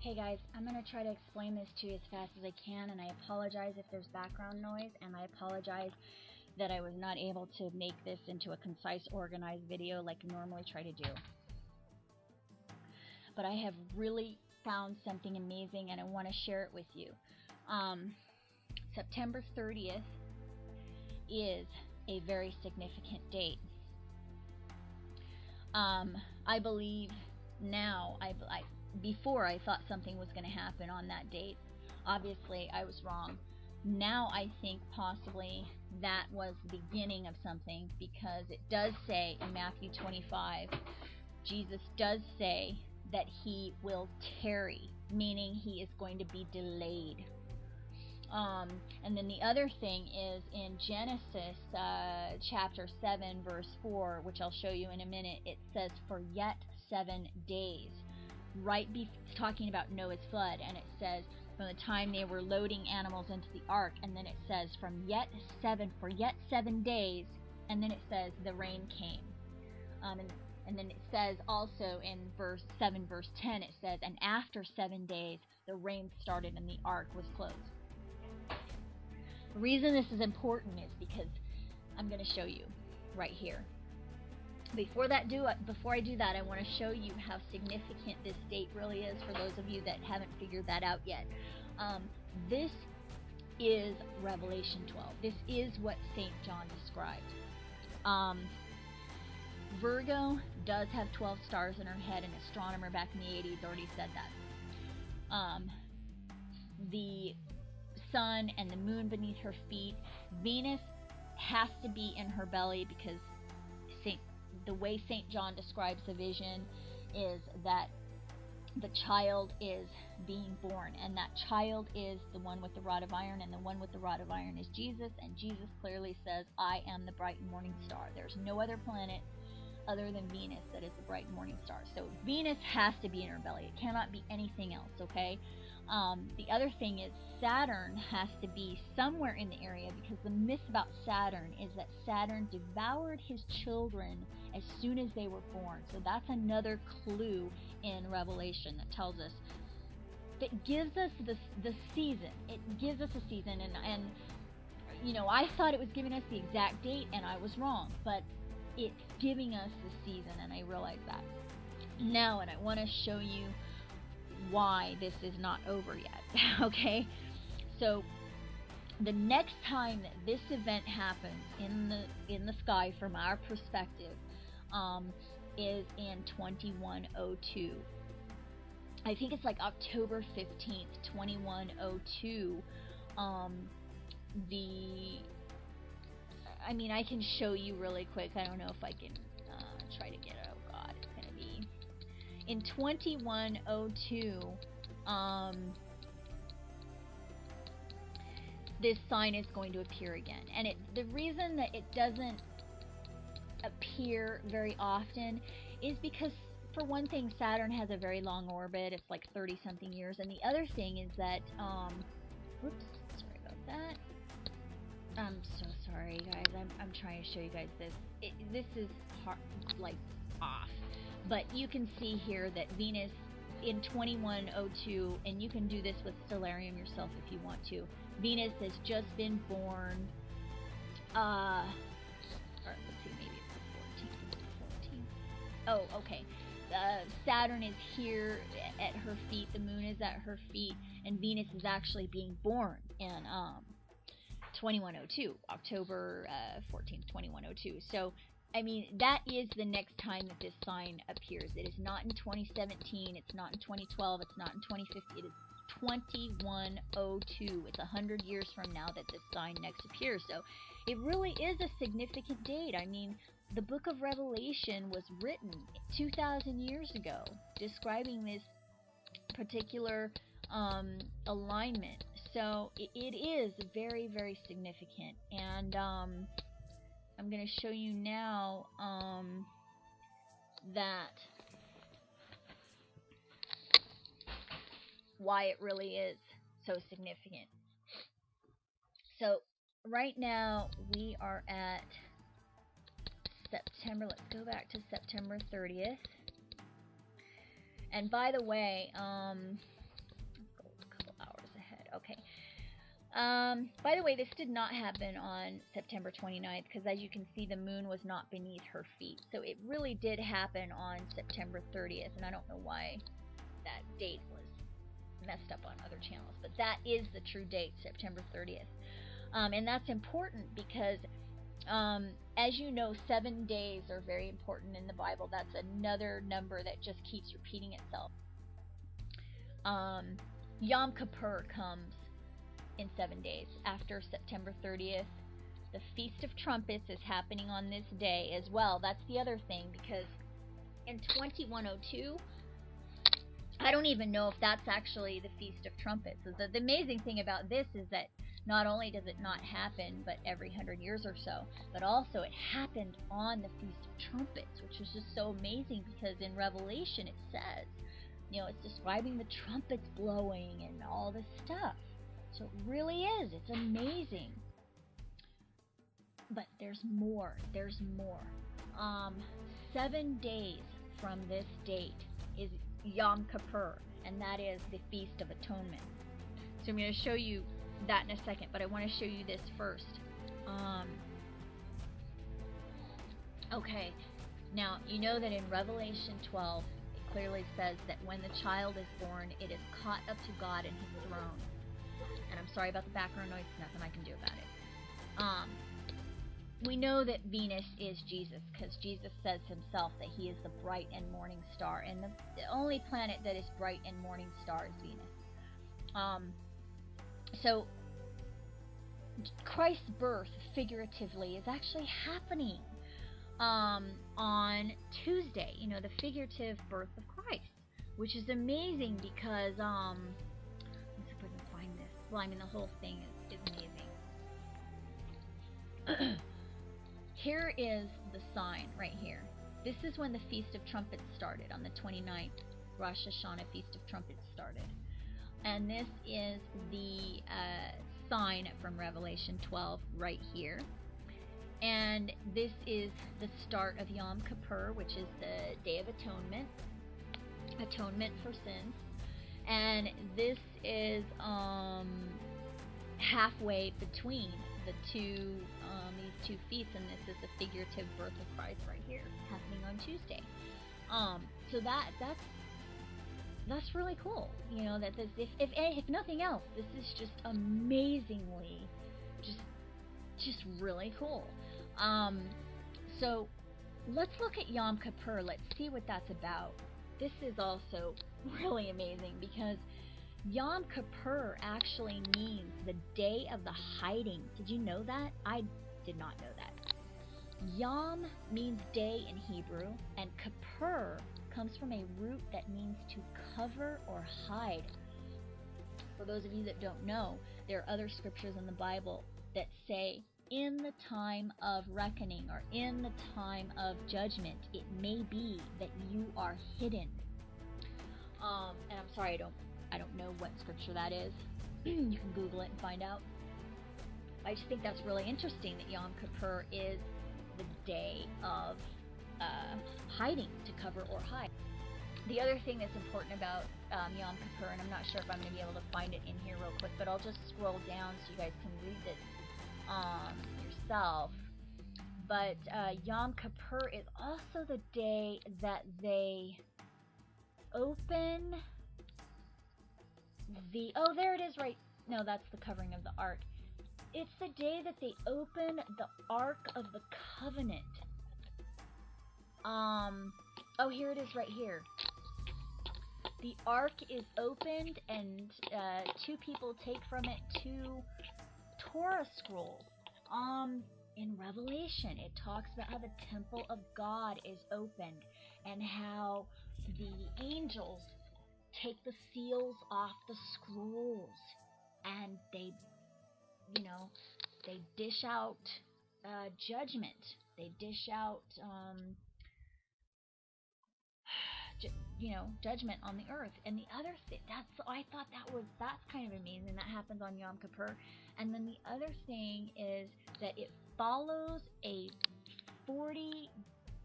Hey guys, I'm going to try to explain this to you as fast as I can, and I apologize if there's background noise, and I apologize that I was not able to make this into a concise, organized video like I normally try to do. But I have really found something amazing, and I want to share it with you. September 30th is a very significant date. I believe now, before I thought something was going to happen on that date. Obviously, I was wrong. Now I think possibly that was the beginning of something, because it does say in Matthew 25, Jesus does say that he will tarry, meaning he is going to be delayed. And then the other thing is in Genesis chapter 7 verse 4, which I'll show you in a minute. It says for yet 7 days, talking about Noah's flood, and it says from the time they were loading animals into the ark, and then it says for yet 7 days, and then it says the rain came. And then it says also in verse 7 verse 10, it says, and after 7 days the rain started and the ark was closed. The reason this is important is because I'm going to show you right here. Before I do that, I want to show you how significant this date really is for those of you that haven't figured that out yet. This is Revelation 12. This is what St. John described. Virgo does have 12 stars in her head. An astronomer back in the 80s already said that. The sun and the moon beneath her feet. Venus has to be in her belly, because the way St. John describes the vision is that the child is being born, and that child is the one with the rod of iron, and the one with the rod of iron is Jesus, and Jesus clearly says, I am the bright morning star. There's no other planet other than Venus that is the bright morning star. So Venus has to be in her belly. It cannot be anything else, okay? The other thing is Saturn has to be somewhere in the area, because the myth about Saturn is that Saturn devoured his children as soon as they were born. So that's another clue in Revelation that tells us, that gives us the season. It gives us a season, and you know, I thought it was giving us the exact date, and I was wrong, but it's giving us the season, and I realize that now, and I want to show you why this is not over yet. Okay, so the next time that this event happens in the sky from our perspective is in 2102. I think it's like October 15th, 2102. I mean, I can show you really quick. I don't know if I can try to get it. Oh God, it's gonna be in 2102. This sign is going to appear again, and the reason that it doesn't appear very often is because, for one thing, Saturn has a very long orbit. It's like 30-something years, and the other thing is that whoops, sorry about that. I'm so sorry, guys. I'm trying to show you guys this. This is hard, like off, but you can see here that Venus in 2102, and you can do this with Stellarium yourself if you want to. Venus has just been born. Or let's see, maybe it's the 14th. Oh, okay. Saturn is here at her feet. The moon is at her feet, and Venus is actually being born in 2102, October 14th, 2102. So, I mean, that is the next time that this sign appears. It is not in 2017, it's not in 2012, it's not in 2050, it is 2102. It's 100 years from now that this sign next appears. So, it really is a significant date. I mean, the book of Revelation was written 2,000 years ago, describing this particular alignment. So it is very, very significant, and I'm going to show you now that why it really is so significant. So right now we are at September. Let's go back to September 30th. And by the way, By the way, this did not happen on September 29th because, as you can see, the moon was not beneath her feet. So it really did happen on September 30th, and I don't know why that date was messed up on other channels, but that is the true date, September 30th. And that's important because, as you know, 7 days are very important in the Bible. That's another number that just keeps repeating itself. Yom Kippur comes in 7 days after September 30th. The Feast of Trumpets is happening on this day as well. That's the other thing, because in 2102, I don't even know if that's actually the Feast of Trumpets. So the amazing thing about this is that not only does it not happen but every 100 years or so, but also it happened on the Feast of Trumpets, which is just so amazing because in Revelation it says, you know, it's describing the trumpets blowing and all this stuff. So it really is. It's amazing. But there's more. There's more. 7 days from this date is Yom Kippur, and that is the Feast of Atonement. So I'm going to show you that in a second, but I want to show you this first. Okay, now you know that in Revelation 12 it clearly says that when the child is born, it is caught up to God in his throne. And I'm sorry about the background noise, nothing I can do about it. We know that Venus is Jesus because Jesus says himself that he is the bright and morning star, and the only planet that is bright and morning star is Venus. So Christ's birth, figuratively, is actually happening on Tuesday. You know, the figurative birth of Christ, which is amazing because let's see if I can find this. Well, I mean, the whole thing is amazing. Here is the sign right here. This is when the Feast of Trumpets started, on the 29th. Rosh Hashanah Feast of Trumpets started. And this is the sign from Revelation 12 right here. And this is the start of Yom Kippur, which is the Day of Atonement. Atonement for sins. And this is halfway between the two these two feasts, and this is the figurative birth of Christ right here, happening on Tuesday. So that's really cool. You know, that this, if nothing else, this is just amazingly, just really cool. So let's look at Yom Kippur. Let's see what that's about. This is also really amazing because Yom Kippur actually means the day of the hiding. Did you know that? I did not know that. Yom means day in Hebrew, and Kippur comes from a root that means to cover or hide. For those of you that don't know, there are other scriptures in the Bible that say, in the time of reckoning or in the time of judgment, it may be that you are hidden. And I'm sorry, I don't know what scripture that is. You can Google it and find out. I just think that's really interesting that Yom Kippur is the day of hiding, to cover or hide. The other thing that's important about Yom Kippur, and I'm not sure if I'm going to be able to find it in here real quick, but I'll just scroll down so you guys can read this yourself. But Yom Kippur is also the day that they open the... Oh, there it is, right. No, that's the covering of the ark. It's the day that they open the Ark of the Covenant. Oh, here it is right here. The Ark is opened, and 2 people take from it 2 Torah scrolls. In Revelation, it talks about how the temple of God is opened, and how the angels take the seals off the scrolls, and they, you know, they dish out judgment. They dish out, you know, judgment on the earth. And the other thing, I thought that's kind of amazing. That happens on Yom Kippur. And then the other thing is that it follows a 40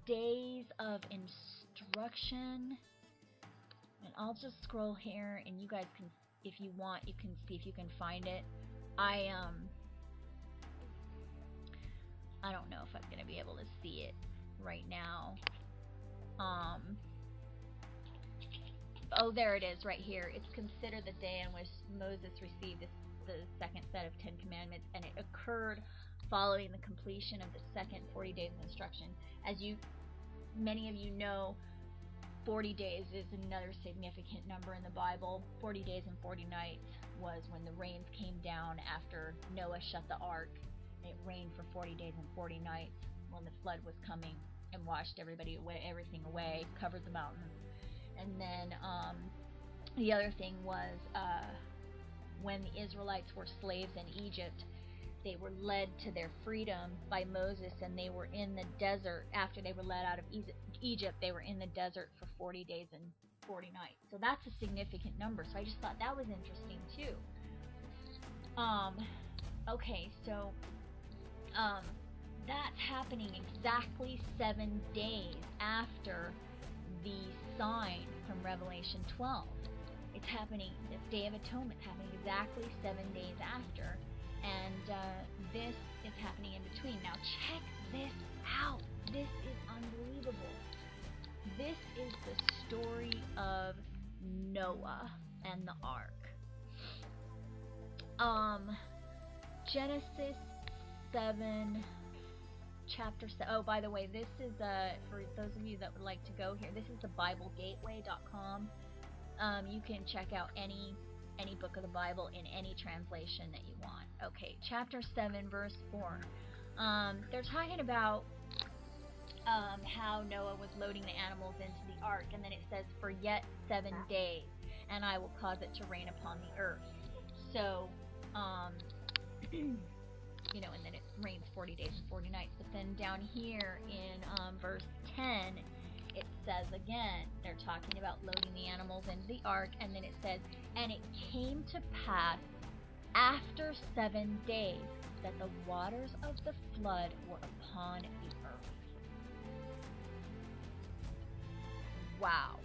days of instruction. And I'll just scroll here, and you guys can, if you want, you can see if you can find it. I don't know if I'm gonna be able to see it right now. Oh, there it is right here. It's considered the day in which Moses received the second set of 10 Commandments, and it occurred following the completion of the second 40 days of instruction. As many of you know, 40 days is another significant number in the Bible. 40 days and 40 nights was when the rains came down after Noah shut the ark. It rained for 40 days and 40 nights when the flood was coming and washed everything away, covered the mountains. And then the other thing was when the Israelites were slaves in Egypt, they were led to their freedom by Moses, and they were in the desert. After they were led out of Egypt, they were in the desert for 40 days and 40 nights. So that's a significant number. So I just thought that was interesting too. Okay, so that's happening exactly 7 days after the sign from Revelation 12. It's happening, this Day of Atonement, happening exactly 7 days after, and this is happening in between. Now check this out. This is unbelievable. This is the story of Noah and the ark. Genesis 7, chapter 7. Oh, by the way, this is for those of you that would like to go here, this is the BibleGateway.com. You can check out any book of the Bible in any translation that you want. Okay, chapter 7, verse 4. They're talking about how Noah was loading the animals into the ark, and then it says, for yet 7 days, and I will cause it to rain upon the earth. So, you know, and then it rains 40 days and 40 nights. But then down here in verse 10, it says again, they're talking about loading the animals into the ark, and then it says, and it came to pass after 7 days that the waters of the flood were upon the earth. Wow.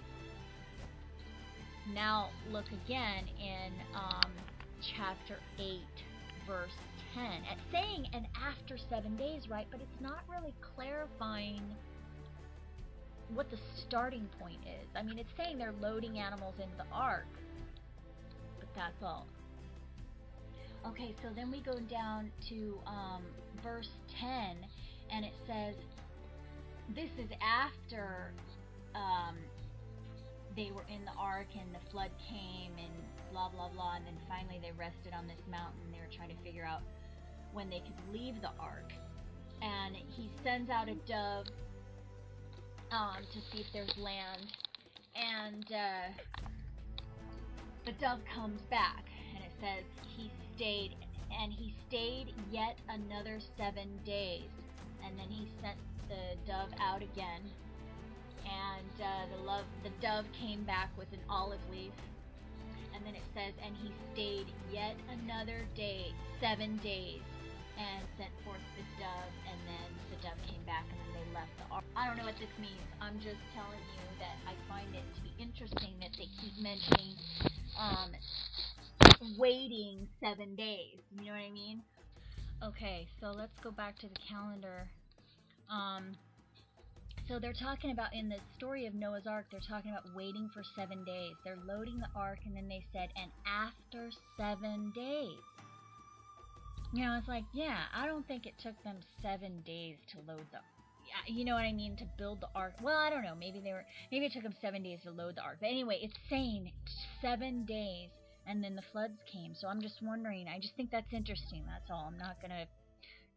Now look again in chapter 8, verse 10. It's saying and after 7 days, right? But it's not really clarifying what the starting point is. I mean, it's saying they're loading animals into the ark, but that's all. Okay, so then we go down to verse 10, and it says, this is after they were in the ark and the flood came and blah blah blah, and then finally they rested on this mountain. They were trying to figure out when they could leave the ark, and he sends out a dove to see if there's land, and the dove comes back, and it says he stayed yet another 7 days, and then he sent the dove out again, and the dove came back with an olive leaf, and then it says, and he stayed yet another 7 days, and sent forth the dove, and then the dove came back, and then they left the ark. I don't know what this means. I'm just telling you that I find it to be interesting that they keep mentioning waiting 7 days. You know what I mean? Okay, so let's go back to the calendar. So they're talking about, in the story of Noah's Ark, they're talking about waiting for 7 days. They're loading the ark, and then they said, and after 7 days. You know, it's like, yeah, I don't think it took them 7 days to load the, you know what I mean, to build the ark. Well, I don't know, maybe it took them 7 days to load the ark. But anyway, it's saying 7 days, and then the floods came. So I'm just wondering, I just think that's interesting, that's all. I'm not going to,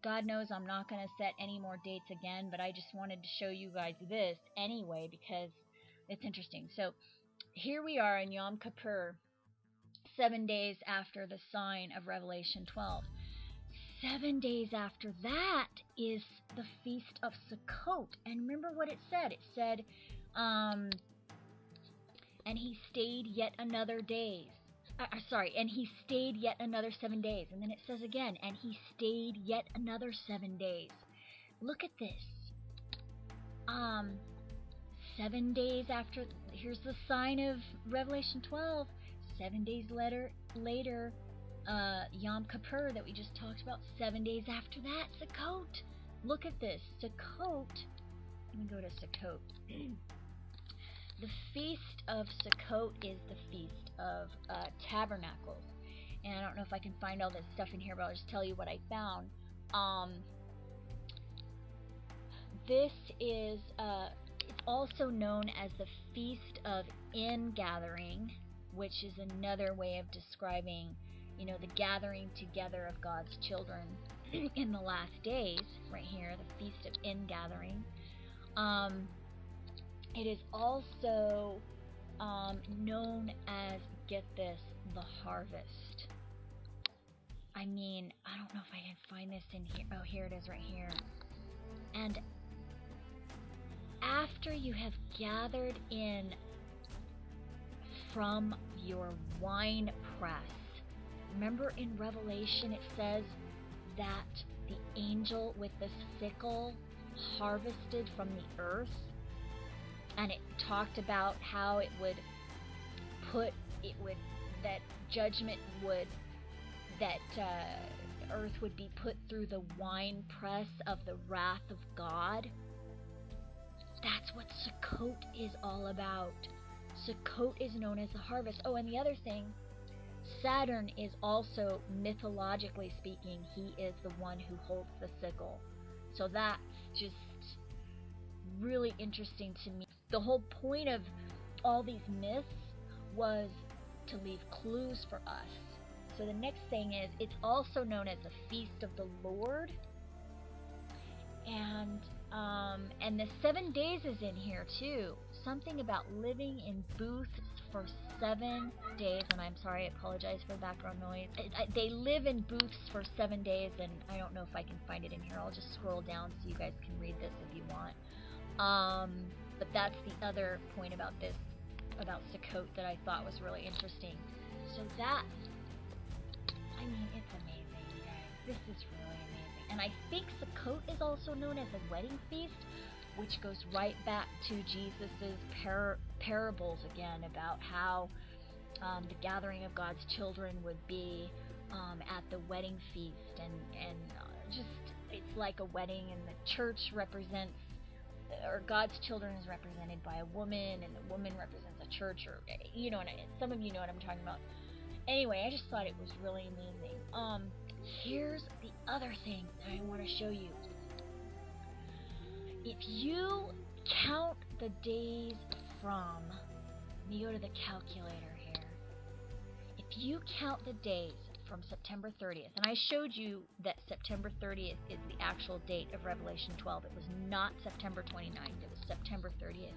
God knows I'm not going to set any more dates again, but I just wanted to show you guys this anyway because it's interesting. So here we are in Yom Kippur, 7 days after the sign of Revelation 12. 7 days after that is the Feast of Sukkot. And remember what it said. It said, and he stayed yet another days. And he stayed yet another 7 days. And then it says again, and he stayed yet another 7 days. Look at this. 7 days after, here's the sign of Revelation 12. 7 days later, Yom Kippur that we just talked about, 7 days after that, Sukkot. Look at this, Sukkot. Let me go to Sukkot. The feast of Sukkot is the feast of Tabernacles. And I don't know if I can find all this stuff in here, but I'll just tell you what I found. This is it's also known as the Feast of Ingathering, which is another way of describing, you know, the gathering together of God's children in the last days. Right here, the Feast of Ingathering. It is also known as, get this, the harvest. I mean, I don't know if I can find this in here. Oh, here it is right here. And after you have gathered in from your wine press, remember in Revelation it says that the angel with the sickle harvested from the earth, and it talked about how that judgment would, that earth would be put through the wine press of the wrath of God. That's what Sukkot is all about. Sukkot is known as the harvest. Oh, and the other thing, Saturn is also, mythologically speaking, he is the one who holds the sickle. So that's just really interesting to me. The whole point of all these myths was to leave clues for us. So the next thing is, it's also known as the Feast of the Lord. And the 7 days is in here too. Something about living in booths for 7 days. And I'm sorry, I apologize for the background noise. They live in booths for 7 days, and I don't know if I can find it in here. I'll just scroll down so you guys can read this if you want. But that's the other point about this, about Sukkot, that I thought was really interesting. So that, I mean, it's amazing, you guys. This is really amazing. And I think Sukkot is also known as a wedding feast, which goes right back to Jesus's parables again, about how the gathering of God's children would be at the wedding feast, and just, it's like a wedding, and the church represents, or God's children is represented by a woman, and the woman represents a church, or, you know, and some of you know what I'm talking about. Anyway, I just thought it was really amazing. Here's the other thing that I want to show you. If you count the days from, let me go to the calculator here. If you count the days from September 30th, and I showed you that September 30th is the actual date of Revelation 12. It was not September 29th, it was September 30th.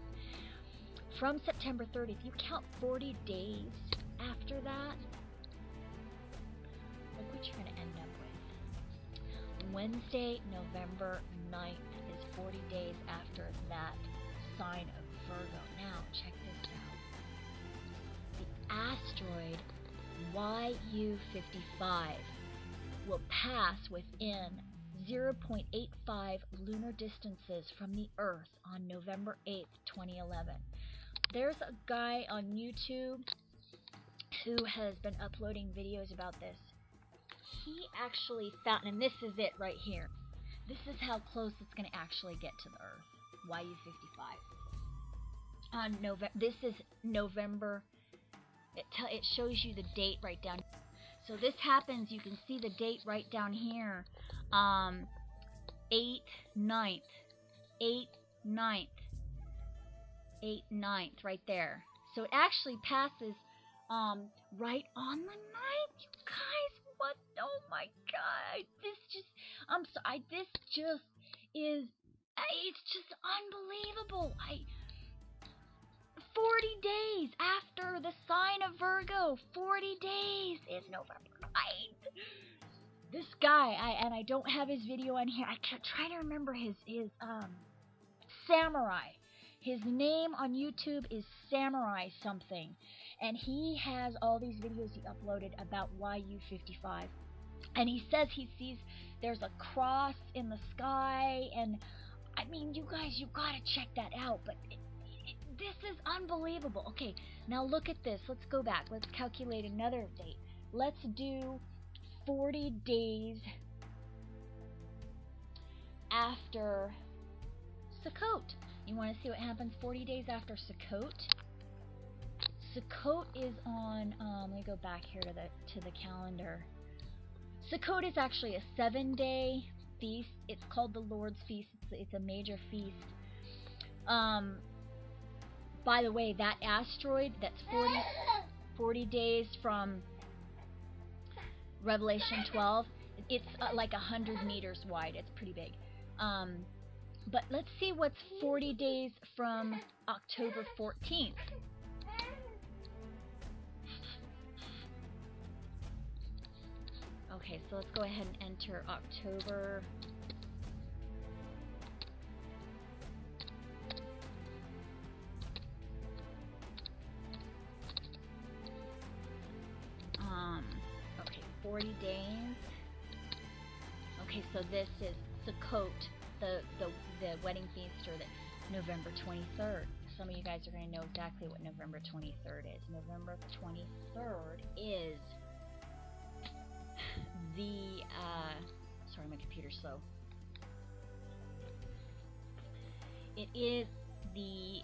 From September 30th, you count 40 days after that, look what you're going to end up with. Wednesday, November 9th is 40 days after that sign of Virgo. Now, check this out. The asteroid YU-55 will pass within 0.85 lunar distances from the Earth on November 8th, 2011. There's a guy on YouTube who has been uploading videos about this. He actually found, and this is it right here. This is how close it's going to actually get to the Earth. YU-55. On this is November. It shows you the date right down. So this happens. You can see the date right down here. 8/9, 8/9, 8/9, right there. So it actually passes right on the 9th. You guys, what? Oh my God! This just, this just is, it's just unbelievable. 40 days after the sign of Virgo, 40 days is November 9th. This guy, and I don't have his video on here. I try to remember his Samurai. His name on YouTube is Samurai something, and he has all these videos he uploaded about YU-55. And he says he sees there's a cross in the sky, and I mean, you guys, you gotta check that out. But this is unbelievable. Okay, now look at this. Let's go back. Let's calculate another date. Let's do 40 days after Sukkot. You want to see what happens 40 days after Sukkot? Sukkot is on, let me go back here to the calendar. Sukkot is actually a 7-day feast. It's called the Lord's Feast. It's a major feast. By the way, that asteroid, that's 40 days from Revelation 12, it's like 100 meters wide. It's pretty big. But let's see what's 40 days from October 14th. Okay, so let's go ahead and enter October. Okay, 40 days. Okay, so this is Sukkot, the wedding feast, or the November 23rd. Some of you guys are going to know exactly what November 23rd is. November 23rd is the, sorry, my computer's slow. It is the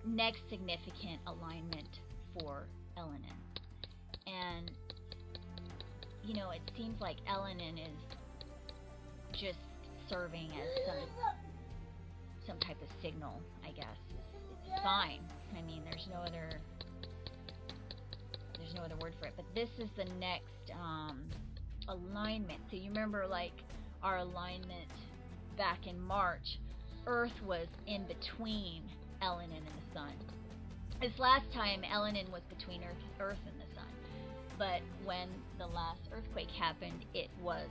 next significant alignment for Elenin. And, you know, it seems like Elenin is just serving as some type of signal, I guess. It's fine. I mean, there's no other word for it. But this is the next alignment. So you remember, like, our alignment back in March, Earth was in between Elenin and the Sun. This last time, Elenin was between Earth and the Sun. But when the last earthquake happened, it was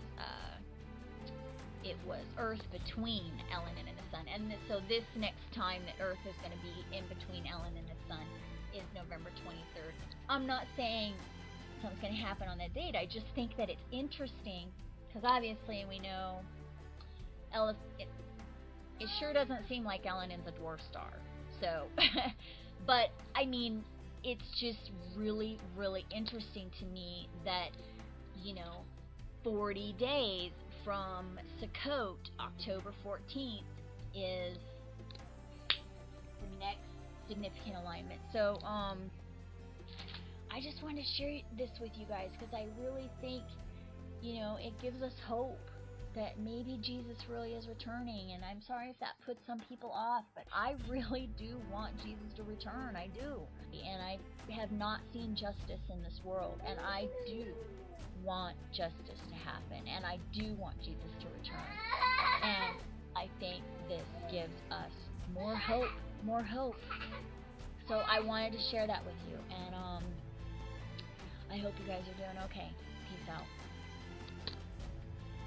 Earth between Elenin and the Sun. And so this next time that Earth is going to be in between Elenin and the Sun is November 23rd. I'm not saying something's going to happen on that date. I just think that it's interesting because obviously we know it sure doesn't seem like Elenin's a dwarf star. So, but I mean, it's just really, really interesting to me that, you know, 40 days from Sukkot, October 14th, is the next significant alignment. So, I just wanted to share this with you guys because I really think, you know, it gives us hope that maybe Jesus really is returning. And I'm sorry if that puts some people off, but I really do want Jesus to return. I do. And I have not seen justice in this world, and I do want justice to happen, and I do want Jesus to return. And I think this gives us more hope. So I wanted to share that with you, and I hope you guys are doing okay. Peace out.